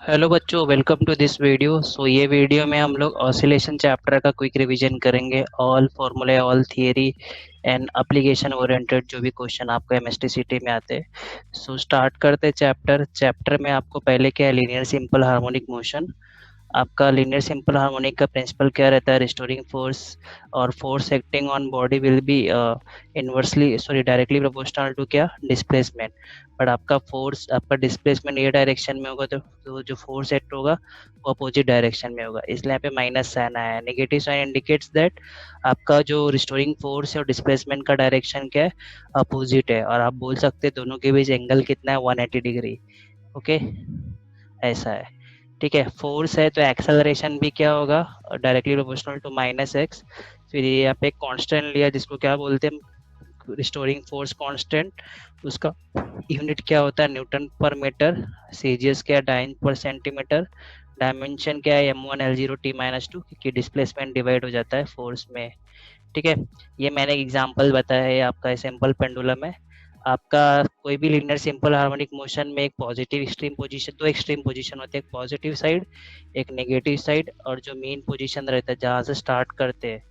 Hello बच्चों, welcome to this video. ये video में हम लोग ऑसिलेशन चैप्टर का क्विक रिवीजन करेंगे। ऑल फॉर्मूले, all theory and application oriented जो भी क्वेश्चन आपको एमएसटीसीटी में आते हैं। स्टार्ट करते चैप्टर में आपको पहले क्या है, लीनियर सिंपल हार्मोनिक मोशन। आपका लीनियर सिंपल हार्मोनिक का प्रिंसिपल क्या रहता है, रिस्टोरिंग फोर्स। और force acting on body will be inversely sorry directly proportional to क्या, डिस्प्लेसमेंट। बट आपका फोर्स, आपका डिस्प्लेसमेंट ये डायरेक्शन में होगा तो जो फोर्स एक्ट होगा वो अपोजिट डायरेक्शन में होगा, इसलिए यहाँ पे माइनस साइन आया है। नेगेटिव साइन इंडिकेट्स दैट आपका जो रिस्टोरिंग फोर्स है और डिस्प्लेसमेंट का डायरेक्शन क्या है, अपोजिट है। और आप बोल सकते हैं दोनों के बीच एंगल कितना है, 180 डिग्री। ओके, ऐसा है। ठीक है, फोर्स है तो एक्सेलरेशन भी क्या होगा, directly proportional to minus X. फिर ये यहाँ पे कांस्टेंट लिया जिसको क्या बोलते हैं, रिस्टोरिंग फोर्स कांस्टेंट। उसका यूनिट क्या होता है, न्यूटन पर मीटर। सीजीएस क्या है, डाइन पर सेंटीमीटर। डायमेंशन क्या है, m1 L0 T-2, क्योंकि डिस्प्लेसमेंट डिवाइड हो जाता है फोर्स में। ठीक है, ये मैंने एग्जांपल बताया है, आपका सिंपल पेंडुलम है। आपका कोई भी लीनियर सिंपल हार्मोनिक मोशन में एक पॉजिटिव एक्सट्रीम पोजीशन, दो एक्सट्रीम पोजीशन होते हैं, एक पॉजिटिव साइड एक नेगेटिव साइड, और जो मेन पोजीशन रहता है जहाँ से स्टार्ट करते हैं।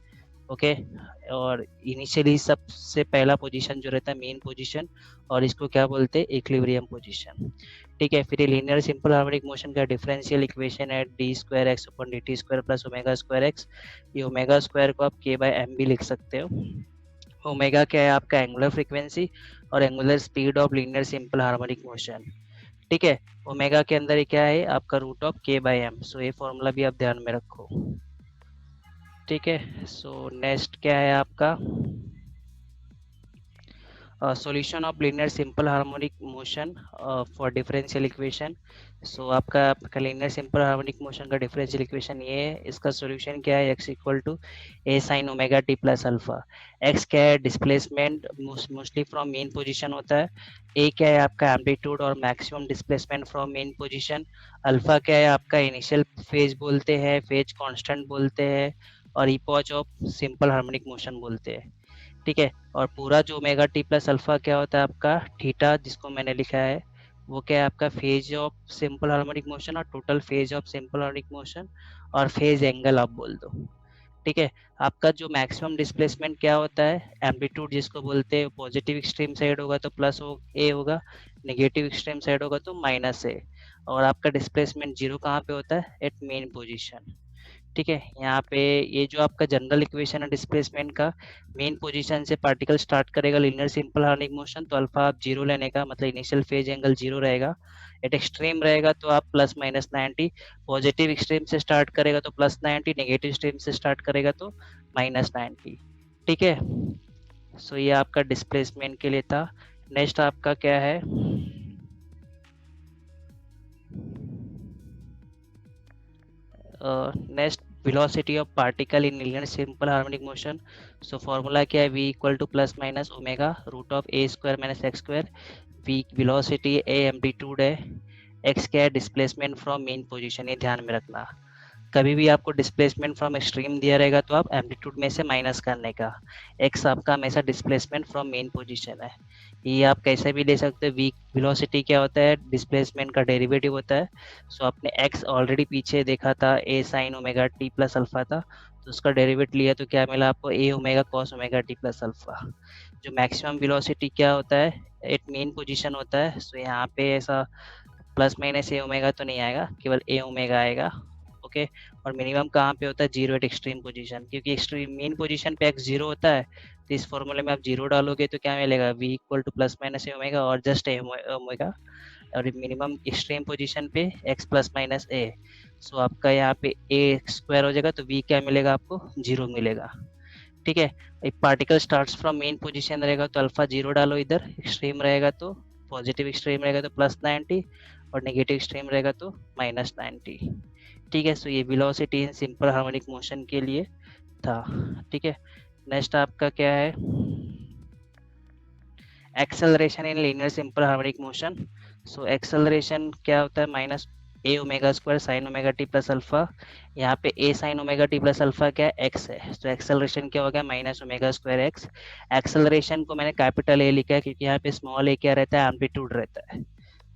ओके, और इनिशियली सबसे पहला पोजीशन जो रहता है मेन पोजीशन, और इसको क्या बोलते हैं, इक्विलिब्रियम पोजीशन। ठीक है, फिर ये लीनियर सिंपल हार्मोनिक मोशन का डिफरेंशियल इक्वेशन है d2x/dt² plus omega square x. ये ओमेगा स्क्वायर को आप k/m भी लिख सकते हो। ओमेगा क्या है, आपका एंगुलर फ्रीक्वेंसी और angular speed of linear simple harmonic motion. ठीक है, ओमेगा के अंदर क्या है, आपका रूट ऑफ k/m। ये फॉर्मूला भी आप ध्यान में रखो। ठीक है, नेक्स्ट क्या है आपका, solution of linear simple harmonic motion for differential equation. आपका लीनियर सिंपल हार्मोनिक मोशन का डिफरेंशियल इक्वेशन ये है, इसका सॉल्यूशन क्या है, x equal to A sine omega T plus alpha. x क्या है, displacement mostly from mean position होता है। ए क्या है, आपका एम्पलीट्यूड और maximum displacement from mean position. Alpha क्या है, आपका इनिशियल फेज बोलते हैं, फेज कांस्टेंट बोलते हैं, और इपॉच ऑफ सिंपल हार्मोनिक मोशन बोलते हैं। ठीक है, और पूरा जो ओमेगा टी प्लस अल्फा क्या होता है, आपका थीटा जिसको मैंने लिखा है वो क्या है, आपका phase of simple harmonic motion और total phase of simple harmonic motion, और फेज एंगल आप बोल दो। ठीक है, आपका जो मैक्सिमम डिस्प्लेसमेंट क्या होता है, एम्पलीट्यूड जिसको बोलते हैं, पॉजिटिव एक्सट्रीम साइड होगा तो प्लस ए होगा, नेगेटिव एक्सट्रीम साइड होगा तो माइनस ए। और आपका डिस्प्लेसमेंट जीरो कहाँ पे होता है, एट मेन पोजीशन। ठीक है, यहाँ पे ये जो आपका जनरल इक्वेशन है डिस्प्लेसमेंट का, मेन पोजीशन से पार्टिकल स्टार्ट करेगा लीनियर सिंपल हार्मोनिक मोशन तो अल्फा आप जीरो लेने का मतलब इनिशियल फेज एंगल जीरो रहेगा। एट एक्सट्रीम रहेगा तो आप प्लस माइनस 90। पॉजिटिव एक्सट्रीम से स्टार्ट करेगा तो प्लस 90, नेगेटिव एक्सट्रीम से स्टार्ट करेगा तो माइनस 90। ठीक है, ये आपका डिस्प्लेसमेंट के लिए था। नेक्स्ट आपका क्या है, next velocity of particle in linear simple harmonic motion। Formula क्या है, v equal to plus minus omega root of A square minus X square. v velocity, a amplitude है, x क्या है, डिस्प्लेसमेंट फ्रॉम मेन पोजीशन। ये ध्यान में रखना, कभी भी आपको डिस्प्लेसमेंट फ्रॉम एक्सट्रीम दिया रहेगा तो आप एम्पलीट्यूड में से माइनस करने का। एक्स आपका हमेशा डिस्प्लेसमेंट फ्रॉम मेन पोजीशन है। ये आप कैसे भी ले सकते हो। वी वेलोसिटी क्या होता है, डिस्प्लेसमेंट का डेरिवेटिव होता है। आपने एक्स ऑलरेडी पीछे देखा था, A sine omega T plus alpha था, तो उसका डेरिवेट लिया तो क्या मिला आपको, A omega cos omega T plus alpha. जो मैक्सिमम वेलोसिटी क्या होता है, एट मेन पोजीशन होता है। यहाँ पे ऐसा प्लस माइनस ए ओमेगा तो नहीं आएगा, केवल ए ओमेगा आएगा। ओके, और मिनिमम कहाँ पे होता है, जीरो एट एक्सट्रीम पोजीशन, क्योंकि एक्सट्रीम मेन पोजीशन पे एक्स जीरो होता है। तो इस फॉर्मूले में आप जीरो डालोगे तो क्या मिलेगा, V equal to plus minus A omega और जस्ट ए ओमेगा। और मिनिमम एक्सट्रीम पोजीशन पे एक्स प्लस माइनस ए। आपका यहाँ पे ए स्क्वायर हो जाएगा तो वी क्या मिलेगा आपको, जीरो मिलेगा। ठीक है, एक particle starts from mean position रहेगा तो अल्फा जीरो डालो इधर, एक्सट्रीम रहेगा तो पॉजिटिव एक्सट्रीम रहेगा तो प्लस 90, और नेगेटिव एक्सट्रीम रहेगा तो माइनस 90। ठीक है, ये velocity in simple harmonic motion के लिए था। ठीक है, नेक्स्ट आपका क्या है, acceleration in linear simple harmonic motion. Acceleration क्या होता है, minus A omega square sine omega T plus alpha. यहाँ पे A sine omega T plus alpha क्या है, एक्स है, तो एक्सेलरेशन क्या हो गया, minus omega square X. Acceleration को मैंने कैपिटल ए लिखा है क्योंकि यहाँ पे स्मॉल ए क्या रहता है, एम्पलीट्यूड रहता है।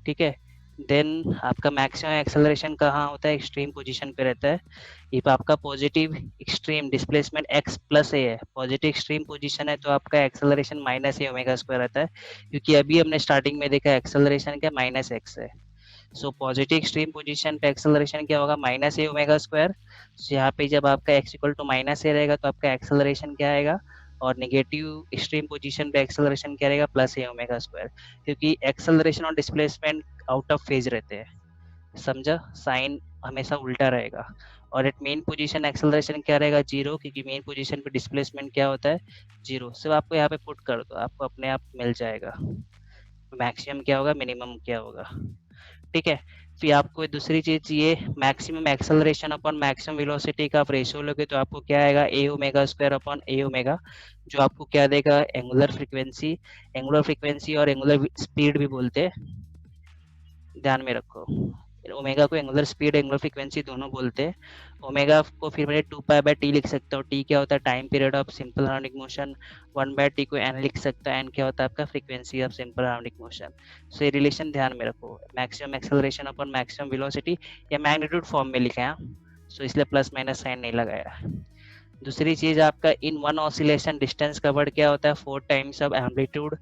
ठीक है, देन आपका मैक्सिमम एक्सेलरेशन कहाँ होता है, एक्सट्रीम पोजीशन पे रहता है। इफ आपका positive extreme displacement x plus A है, पॉजिटिव एक्सट्रीम पोजीशन है, तो आपका acceleration minus A omega square रहता है, क्योंकि अभी हमने स्टार्टिंग में देखा एक्सेलरेशन क्या माइनस एक्स है। सो पॉजिटिव एक्सट्रीम पोजीशन पे एक्सेलरेशन क्या होगा, माइनस ए ओमेगा स्क्वायर। यहाँ पे जब आपका एक्स इक्वल टू माइनस ए रहेगा तो आपका एक्सेलरेशन क्या आएगा, और नेगेटिव एक्सट्रीम पोजीशन पे एक्सेलरेशन क्या रहेगा, प्लस ए ओमेगा स्क्वायर, क्योंकि एक्सेलरेशन और डिस्प्लेसमेंट आउट ऑफ फेज रहते हैं, समझा, साइन हमेशा उल्टा रहेगा। और एट मेन पोजीशन एक्सेलरेशन क्या रहेगा, जीरो, क्योंकि मेन पोजीशन पे डिस्प्लेसमेंट क्या होता है, जीरो। सिर्फ आपको यहाँ पे पुट कर दो, आपको अपने आप मिल जाएगा मैक्सिमम क्या होगा, मिनिमम क्या होगा, ठीक है। फिर आपको दूसरी चीज चाहिए, maximum acceleration upon maximum velocity का आप रेशियो लोगे तो आपको क्या आएगा, ए ओमेगा स्क्वायर अपॉन ए ओमेगा, जो आपको क्या देगा, एंगुलर फ्रीक्वेंसी और एंगुलर स्पीड भी बोलते हैं, ध्यान में रखो। ओमेगा को एंगुलर स्पीड एंगुलर फ्रीक्वेंसी दोनों बोलते हैं। ओमेगा को फिर मैंने 2 पाई/टी लिख सकता हूँ, टी क्या होता है, time period of simple harmonic motion. 1/t को एन लिख सकता है, एन क्या होता है आपका frequency of simple harmonic motion. So ये रिलेशन ध्यान में रखो, maximum acceleration upon maximum velocity, या मैग्नीट्यूड फॉर्म में लिखा है, सो इसलिए प्लस माइनस साइन नहीं लगाया। दूसरी चीज आपका in one oscillation distance covered क्या होता है, 4 times of amplitude.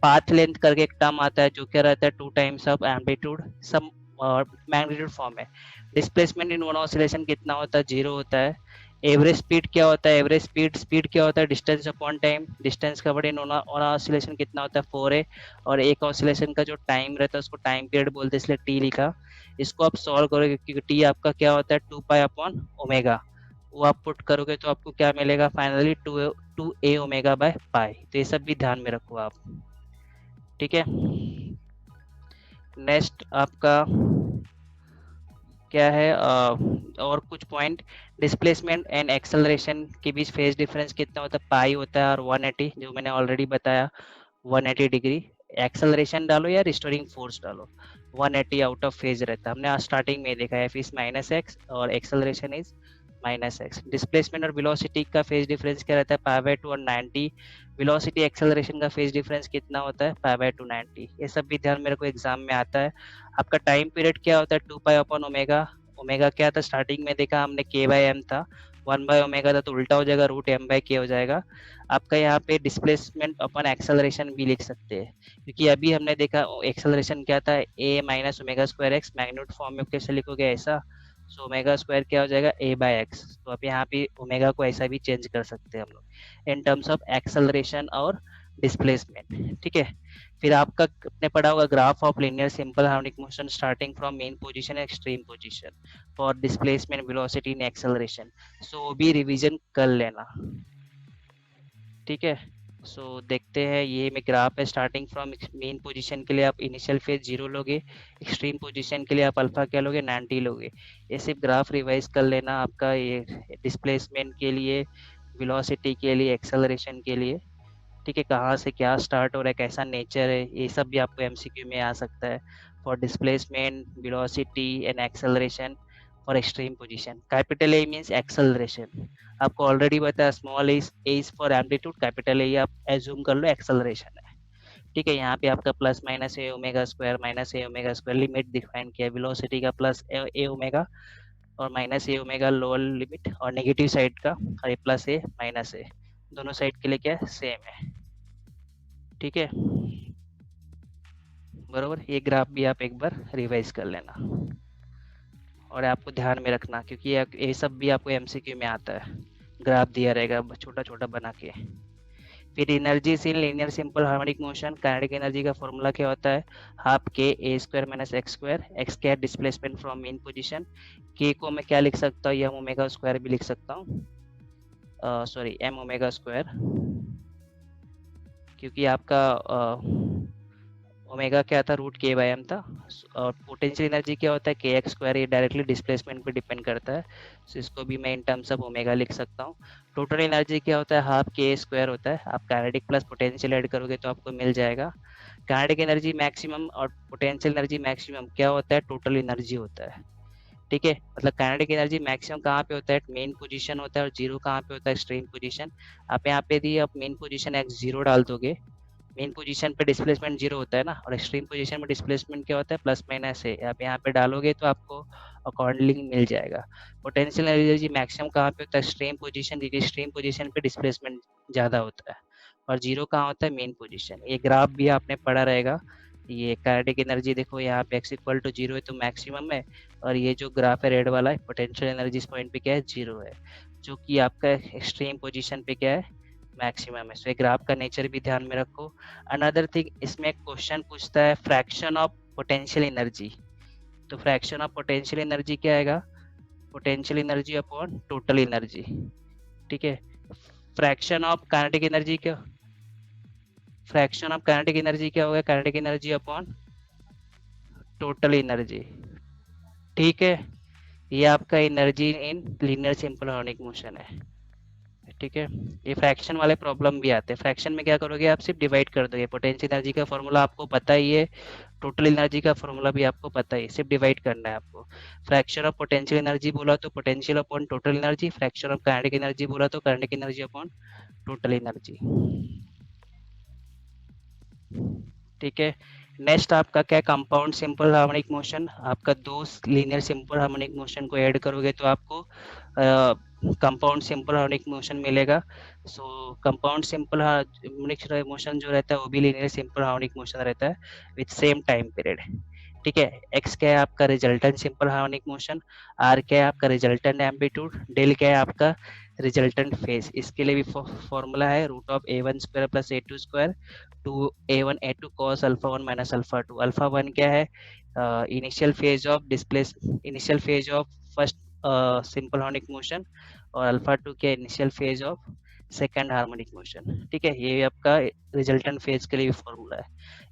Path length करके एक टर्म आता है जो क्या रहता है, 2 टाइम्स ऑफ एम्पलीट्यूड, सब और मैग्नीट्यूड फॉर्म है। डिस्प्लेसमेंट इन वन ऑसिलेशन कितना होता है, 0 होता है। एवरेज स्पीड क्या होता है, एवरेज स्पीड क्या होता है, distance upon time, distance covered in one oscillation कितना होता है, 4 है। और एक ऑसिलेशन का जो टाइम रहता है उसको टाइम पीरियड बोलते हैं, इसलिए टी लिखा। इसको आप सॉल्व करोगे क्योंकि टी आपका क्या होता है, 2 पाई/ओमेगा, वो आप पुट करोगे तो आपको क्या मिलेगा, finally two A omega by pi. तो ये सब भी ध्यान में रखो आप, ठीक है। नेक्स्ट आपका क्या है, और कुछ पॉइंट, डिस्प्लेसमेंट एंड एक्सेलरेशन के बीच फेज डिफरेंस कितना होता है, पाई होता है, और 180 जो मैंने ऑलरेडी बताया, 180 डिग्री। एक्सेलरेशन डालो या रिस्टोरिंग फोर्स डालो, 180 आउट ऑफ फेज रहता है, हमने आज स्टार्टिंग में देखा है, एफ इज माइनस एक्स और acceleration is minus x. Displacement और वेलोसिटी का फेज डिफरेंस क्या रहता है, पाई/2 और 90। वेलोसिटी एक्सेलरेशन का फेज डिफरेंस कितना होता है, पाई/2 90। ये सब भी ध्यान मेरे को एग्जाम में आता है। आपका टाइम पीरियड क्या होता है, 2 पाई/ओमेगा। ओमेगा क्या था, स्टार्टिंग में देखा हमने k/m था, 1/ओमेगा था तो उल्टा हो जाएगा, √m/k हो जाएगा। आपका यहाँ पे डिस्प्लेसमेंट अपन एक्सेलरेशन भी लिख सकते हैं, क्योंकि अभी हमने देखा एक्सेलरेशन क्या था, a minus omega square x, magnitude form में कैसे लिखोगे ऐसा, सो ओमेगा स्क्वायर क्या हो जाएगा, a/x। तो अब यहाँ पे ओमेगा को ऐसा भी चेंज कर सकते हैं हम लोग इन टर्म्स ऑफ एक्सेलरेशन और डिस्प्लेसमेंट, ठीक है। फिर आपका आपने पढ़ा होगा graph of linear simple harmonic motion starting from mean position extreme position for displacement velocity in acceleration, so वो भी रिवीजन कर लेना, ठीक है। सो देखते हैं, ये में ग्राफ है, स्टार्टिंग फ्रॉम मेन पोजीशन के लिए आप इनिशियल फेज 0 लोगे, एक्सट्रीम पोजीशन के लिए आप अल्फा क्या लोगे, 90 लोगे। ये सिर्फ ग्राफ रिवाइज कर लेना आपका, ये डिस्प्लेसमेंट के लिए, वेलोसिटी के लिए, एक्सेलरेशन के लिए, ठीक है, कहाँ से क्या स्टार्ट हो रहा है, कैसा नेचर है, ये सब भी आपको एमसीक्यू में आ सकता है। For displacement, velocity and acceleration for extreme position, capital A means acceleration, आपको ऑलरेडी बताया, small A is for amplitude, capital A आप एज्यूम कर लो एक्सेलरेशन है, ठीक है। यहाँ पे आपका plus minus A omega square minus A omega square limit define किया, वेलोसिटी का प्लस ए ओमेगा और minus A omega lower limit, और नेगेटिव साइड का और प्लस ए माइनस ए, दोनों साइड के लिए क्या है, सेम है, ठीक है, बरोबर। ये ग्राफ भी आप एक बार रिवाइज कर लेना, और आपको ध्यान में रखना क्योंकि ये सब भी आपको एमसीक्यू में आता है, ग्राफ दिया रहेगा छोटा छोटा बना के। फिर energy in linear simple harmonic motion, kinetic energy का फॉर्मूला क्या होता है, half K A square minus X square, X क्या displacement from mean position, K को मैं क्या लिख सकता हूँ, एम ओमेगा स्क्वायर भी लिख सकता हूँ, सॉरी एम ओमेगा स्क्वायर, क्योंकि आपका ओमेगा क्या था, √k/m था। और पोटेंशियल एनर्जी क्या होता है, के एक्स स्क्वायर, ये डायरेक्टली डिस्प्लेसमेंट पे डिपेंड करता है, सो इसको भी मैं इन टर्म्स ऑफ ओमेगा लिख सकता हूँ। टोटल एनर्जी क्या होता है, हाफ के स्क्वायर होता है, आप काइनेटिक प्लस पोटेंशियल ऐड करोगे तो आपको मिल जाएगा। काइनेटिक एनर्जी मैक्सिमम और पोटेंशियल एनर्जी मैक्सिमम क्या होता है, टोटल एनर्जी होता है, ठीक है। मतलब काइनेटिक एनर्जी मैक्सिमम कहाँ पे होता है, मेन पोजीशन होता है, और जीरो कहाँ पे होता है, एक्सट्रीम पोजीशन। आप यहाँ पे यदि आप मेन पोजीशन x0 डाल दोगे मेन पोजीशन पे डिस्प्लेसमेंट 0 होता है ना, और एक्सट्रीम पोजीशन में डिस्प्लेसमेंट क्या होता है, प्लस माइनस है। आप यहाँ पे डालोगे तो आपको अकॉर्डिंगली मिल जाएगा। पोटेंशियल एनर्जी मैक्सिमम कहाँ पे होता है, एक्सट्रीम पोजीशन, क्योंकि एक्सट्रीम पोजीशन पे डिस्प्लेसमेंट ज़्यादा होता है। और 0 कहाँ होता है, मेन पोजीशन। ये ग्राफ भी आपने पढ़ा रहेगा। ये काइनेटिक एनर्जी देखो, यहाँ पे x इक्वल टू 0 है तो मैक्सिमम है, और ये जो ग्राफ है रेड वाला है, पोटेंशियल एनर्जी इस पॉइंट पे क्या है, 0 है, जो कि आपका एक्सट्रीम पोजीशन पे क्या है, मैक्सिमम है। सो ये ग्राफ का नेचर भी ध्यान में रखो। अनदर थिंग, इसमें क्वेश्चन पूछता है फ्रैक्शन ऑफ पोटेंशियल एनर्जी। तो फ्रैक्शन ऑफ पोटेंशियल एनर्जी क्या आएगा, potential energy upon total energy. ठीक है, फ्रैक्शन ऑफ काइनेटिक एनर्जी क्या, फ्रैक्शन ऑफ काइनेटिक एनर्जी क्या होगा, kinetic energy upon total energy. ठीक है, ये आपका energy in linear simple harmonic motion है। ठीक है, ये फ्रैक्शन वाले प्रॉब्लम भी आते हैं। फ्रैक्शन में क्या करोगे, आप सिर्फ डिवाइड कर दोगे। पोटेंशियल एनर्जी का फॉर्मूला आपको पता ही है, टोटल एनर्जी का फॉर्मूला भी आपको पता ही है, सिर्फ डिवाइड करना है आपको। फ्रैक्शन ऑफ पोटेंशियल एनर्जी बोला तो potential upon total energy, fraction of kinetic energy बोला तो kinetic energy upon total energy. ठीक है, नेक्स्ट आपका क्या, कंपाउंड सिंपल हार्मोनिक मोशन। आपका दो लीनियर सिंपल हार्मोनिक मोशन को ऐड करोगे तो आपको कंपाउंड सिंपल हार्मोनिक मोशन मिलेगा। सो कंपाउंड सिंपल हार्मोनिक मोशन जो रहता है वो भी लीनियर सिंपल हार्मोनिक मोशन रहता है विथ सेम टाइम पीरियड। ठीक है, एक्स क्या है आपका resultant simple harmonic motion, R क्या है आपका रिजल्टेंट एम्पलीट्यूड, डेल क्या है आपका रिजल्टेंट फेज। इसके लिए भी फॉर्मूला है root of a1 square plus a2 square two a1 a2 cos alpha 1 minus alpha 2। Alpha 1 क्या है, initial phase of displace, initial phase of first simple harmonic motion, और अल्फा 2 क्या initial phase of second harmonic motion. ठीक है, ये आपका resultant phase के लिए भी फॉर्मूला है।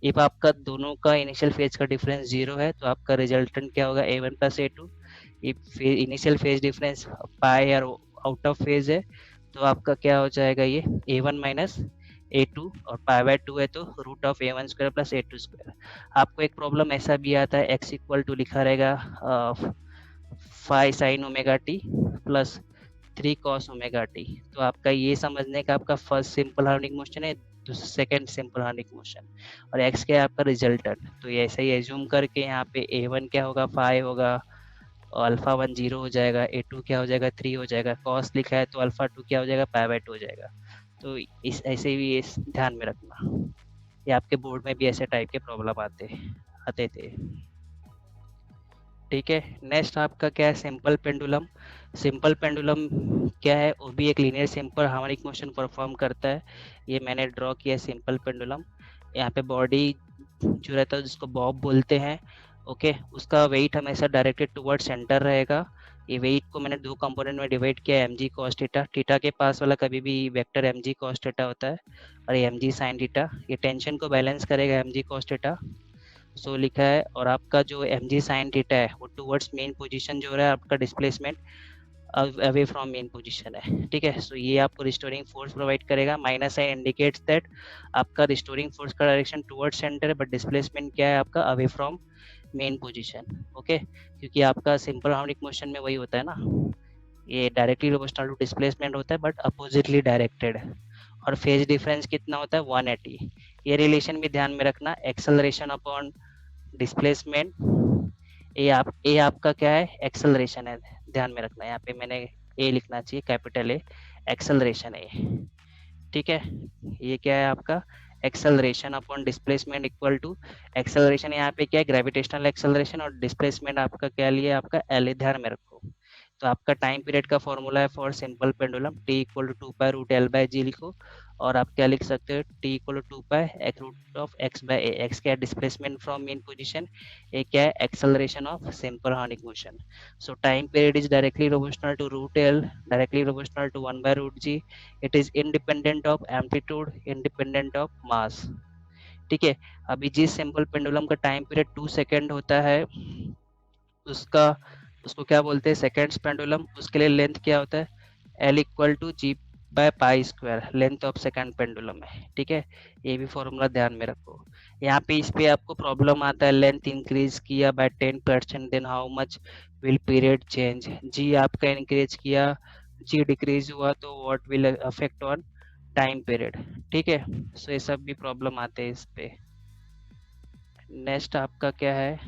इफ आपका दोनों का इनिशियल फेज का डिफरेंस 0 है तो आपका रिजल्टेंट क्या होगा, a1 plus a2। If initial phase difference pi और आउट ऑफ फेज है तो आपका क्या हो जाएगा, ये a1 माइनस a2, और पाई बाय 2 है तो root of a1 square plus a2 square. आपको एक प्रॉब्लम ऐसा भी आता है, x इक्वल टू लिखा रहेगा 5 sign omega T plus 3 cos omega T. तो आपका ये समझने का आपका फर्स्ट सिंपल हार्मोनिक मोशन है, सेकेंड सिंपल हार्मोनिक मोशन, और x क्या है आपका रिजल्टेंट। तो ये ऐसे ही एज्यूम करके यहाँ पे a1 क्या होगा 5 होगा, और अल्फा 1 0 हो जाएगा, a2 क्या हो जाएगा 3 हो जाएगा, cos लिखा है तो अल्फा 2 क्या हो जाएगा पाई बाय 2 हो जाएगा। तो इस ऐसे भी इस ध्यान में रखना, ये आपके बोर्ड में भी ऐसे टाइप के प्रॉब्लम आते थे। ठीक है, नेक्स्ट आपका क्या है, सिंपल पेंडुलम। सिंपल पेंडुलम क्या है, वो भी एक linear simple harmonic motion perform करता है। ये मैंने ड्रॉ किया सिंपल पेंडुलम। यहाँ पे बॉडी जो रहता है जिसको बॉब बोलते हैं, ओके, उसका वेट हमेशा डायरेक्टेड टुवर्ड सेंटर रहेगा। ये वेट को मैंने दो कंपोनेंट में डिवाइड किया, M G cos theta, theta के पास वाला कभी भी vector M G cos theta होता है, और एम जी साइन थीटा, ये टेंशन को बैलेंस करेगा M G cos theta. So लिखा है, और आपका जो एम जी साइन थीटा है वो टुवर्ड्स मेन पोजीशन जो रहा है आपका displacement away from mean position है। ठीक है, सो ये आपको रिस्टोरिंग फोर्स प्रोवाइड करेगा। माइनस साइन इंडिकेट्स दैट आपका रिस्टोरिंग फोर्स का डायरेक्शन टुवर्ड्स सेंटर है, बट डिस्प्लेसमेंट क्या है आपका away from mean position. Okay, क्योंकि आपका सिंपल हार्मोनिक मोशन में वही होता है ना, ये डायरेक्टली प्रोपोर्शनल टू डिस्प्लेसमेंट होता है बट अपोजिटली डायरेक्टेड है, और फेज डिफरेंस कितना होता है 180। ये रिलेशन भी ध्यान में रखना, एक्सेलरेशन अपॉन डिस्प्लेसमेंट। ये आपका क्या है, एक्सेलरेशन है, ध्यान में रखना। यहाँ पे मैंने ए लिखना चाहिए, कैपिटल ए, एक्सेलरेशन है। ठीक है, ये क्या है आपका acceleration upon displacement equal to, acceleration यहाँ पे क्या है ग्रेविटेशनल एक्सेलरेशन, और डिस्प्लेसमेंट आपका क्या लिए आपका एल, ध्यान में रखो। तो आपका टाइम पीरियड का फॉर्मूला है for simple pendulum, T equal to 2 pi root L by G लिखो, और आप क्या लिख सकते हो, T equal to 2 pi X root of X by A. X क्या है displacement from mean position, A क्या है acceleration of simple harmonic motion. So time period is directly proportional to root L, directly proportional to 1 by root ji. It is independent of amplitude, independent of mass. ठीक है, अभी जिस simple pendulum का time period 2 second होता है उसका, उसको क्या बोलते हैं सेकेंड्स पेंडुलम। उसके लिए लेंथ क्या होता है, L equal to G by pi square, length of second pendulum है। ठीक है, ये भी फॉर्मूला ध्यान में रखो। यहाँ पे इस पे आपको प्रॉब्लम आता है, लेंथ इंक्रीज किया by 10% then how much will period change. G आपका इंक्रीज किया, जी डिक्रीज हुआ तो what will affect on time period. ठीक है, सो ये सब भी प्रॉब्लम आते हैं इस पे। नेक्स्ट आपका क्या है,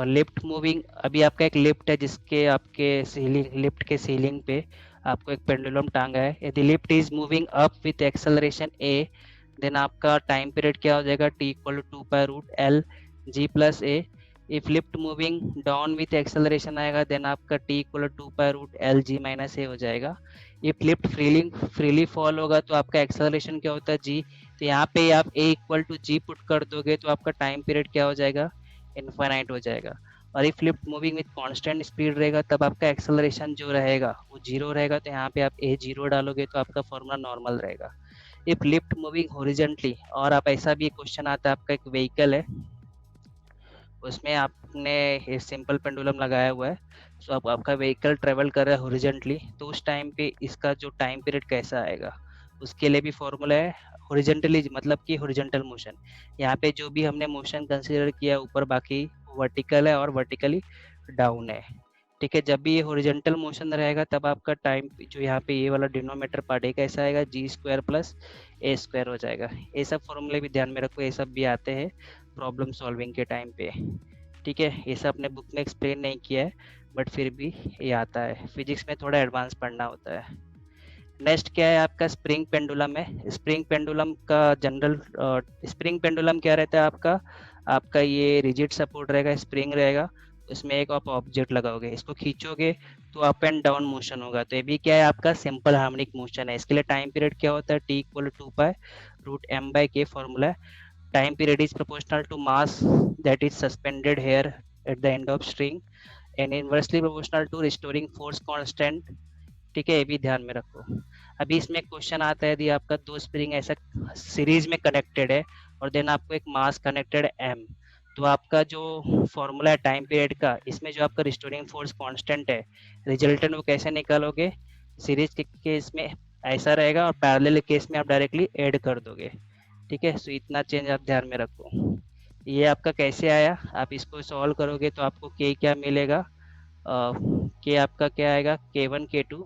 लिफ्ट मूविंग। अभी आपका एक लिफ्ट है जिसके आपके सीलिंग, लिफ्ट के सीलिंग पे आपको एक पेंडुलम टांगा है। यदि lift is moving up with acceleration A, then आपका टाइम पीरियड क्या हो जाएगा, T equal to 2 g plus A. If lift moving down with acceleration आएगा, देन आपका T equal to 2 g minus A हो जाएगा। इफ लिफ्ट फ्रीली फॉल होगा तो आपका एक्सेलरेशन क्या होता है, जी। तो यहाँ पे आप ए इक्वल टू जी पुट कर दोगे तो आपका टाइम पीरियड क्या हो जाएगा, इनफाइनाइट हो जाएगा। और if lift moving with constant speed रहेगा तब आपका एक्सेलरेशन जो रहेगा वो जीरो रहेगा, तो यहाँ पे आप ए जीरो डालोगे तो आपका फॉर्मूला नॉर्मल रहेगा। इफ लिफ्ट मूविंग हॉरिजॉन्टली, और आप ऐसा भी क्वेश्चन आता है, आपका एक व्हीकल है उसमें आपने ये सिंपल पेंडुलम लगाया हुआ है, सो अब आपका व्हीकल ट्रेवल कर रहा है हॉरिजॉन्टली, तो उस टाइम पे इसका जो टाइम पीरियड कैसा आएगा, उसके लिए भी फॉर्मूला है। हॉरिजॉन्टली मतलब कि हॉरिजॉन्टल मोशन, यहाँ पे जो भी हमने मोशन कंसीडर किया ऊपर, बाकी वर्टिकल है और वर्टिकली डाउन है। ठीक है, जब भी ये हॉरिजॉन्टल मोशन रहेगा तब आपका टाइम जो यहाँ पे ये वाला डिनोमीटर पार्ट कैसा आएगा, जी स्क्वायर प्लस ए स्क्वायर हो जाएगा। ये सब फॉर्मूले भी ध्यान में रखो, ये सब भी आते हैं प्रॉब्लम सॉल्विंग के टाइम पे। ठीक है, ये सब अपने बुक में एक्सप्लेन नहीं किया है बट फिर भी ये आता है, फिजिक्स में थोड़ा एडवांस पढ़ना होता है। नेक्स्ट क्या है आपका, स्प्रिंग पेंडुलम है। स्प्रिंग पेंडुलम का जनरल, स्प्रिंग पेंडुलम क्या रहता है आपका, आपका ये रिजिड सपोर्ट रहेगा, स्प्रिंग रहेगा, उसमें एक आप ऑब्जेक्ट लगाओगे, इसको खींचोगे तो अप एंड डाउन मोशन होगा। तो ये भी क्या है आपका सिंपल हार्मोनिक मोशन है। इसके लिए टाइम पीरियड क्या होता है, T equal to 2 pi root m/k formula है। Time period is proportional to mass that is suspended here at the end of string and inversely proportional to restoring force constant। ठीक है, ये भी ध्यान में रखो। अभी इसमें क्वेश्चन आता है, यदि आपका दो स्प्रिंग ऐसा सीरीज में कनेक्टेड है और देन आपको एक मास कनेक्टेड m, तो आपका जो फॉर्मूला है टाइम पीरियड का, इसमें जो आपका रिस्टोरिंग फोर्स कांस्टेंट है, रिजल्टेंट वो कैसे निकालोगे, सीरीज के केस में ऐसा रहेगा और पैरेलल केस में आप डायरेक्टली ऐड कर दोगे। ठीक है, सो इतना चेंज आप ध्यान में रखो। ये आपका कैसे आया, आप इसको सॉल्व करोगे तो आपको के क्या मिलेगा, के आपका क्या आएगा, k1 k2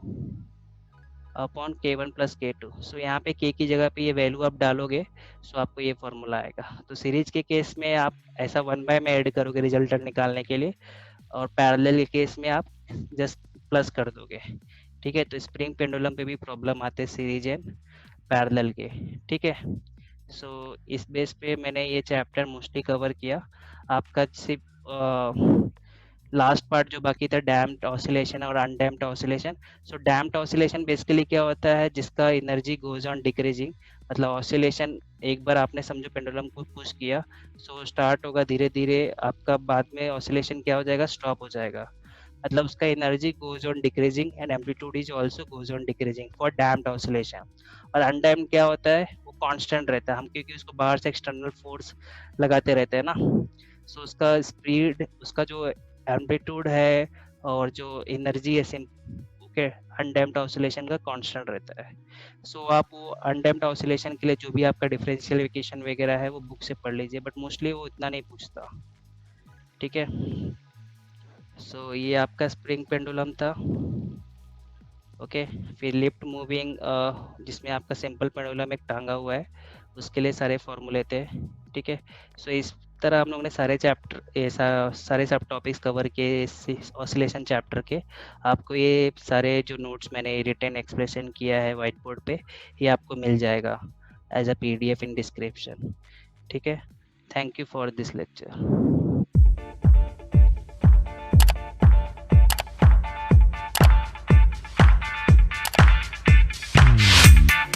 upon k1 plus k2। सो यहाँ पे k की जगह पे ये वैल्यू आप डालोगे, सो आपको ये फॉर्मूला आएगा। तो सीरीज के केस में आप ऐसा 1 में ऐड करोगे रिजल्टेंट निकालने के लिए, और पैरेलल के केस में आप जस्ट प्लस कर दोगे। ठीक है, तो स्प्रिंग पेंडुलम पे भी प्रॉब्लम आते हैं सीरीज एंड पैरेलल के। ठीक है, सो इस बेस पे मैंने ये चैप्टर मोस्टली कवर किया। आपका सिर्फ लास्ट पार्ट जो बाकी था, डैम्प्ड ऑसिलेशन और अनडैम्प्ड ऑसिलेशन। सो डैम्प्ड ऑसिलेशन बेसिकली क्या होता है, जिसका एनर्जी गोज ऑन डिक्रीजिंग, मतलब ऑसिलेशन एक बार आपने समझो पेंडुलम को पुश किया, सो स्टार्ट होगा धीरे धीरे, आपका बाद में ऑसिलेशन क्या हो जाएगा, स्टॉप हो जाएगा, मतलब उसका energy goes on decreasing and amplitude is also goes on decreasing for damped oscillation. और अनडैम्प्ड क्या होता है, वो कांस्टेंट रहता है, हम क्योंकि उसको बाहर से एक्सटर्नल फोर्स लगाते रहते हैं ना, सो उसका स्पीड, उसका जो एम्पलीट्यूड है और जो एनर्जी है ओके, अनडैम्प्ड ऑसिलेशन का कांस्टेंट रहता है। सो आप वो अनडैम्प्ड ऑसिलेशन के लिए जो भी आपका डिफरेंशियल इक्वेशन वगैरह है वो बुक से पढ़ लीजिए, बट मोस्टली वो इतना नहीं पूछता। ठीक है, सो ये आपका स्प्रिंग पेंडुलम था। ओके, फिर लिफ्ट मूविंग जिसमें आपका सिंपल पेंडुलम एक टांगा हुआ है, उसके लिए सारे फॉर्मूले थे। ठीक है, सो इस तरह हम लोग ने सारे चैप्टर, सारे सब टॉपिक्स कवर किए ऑसिलेशन चैप्टर के। आपको ये सारे जो नोट्स मैंने रिटन एक्सप्लेनेशन किया है व्हाइट बोर्ड पे, ये आपको मिल जाएगा as a PDF in description. ठीक है, thank you for this lecture.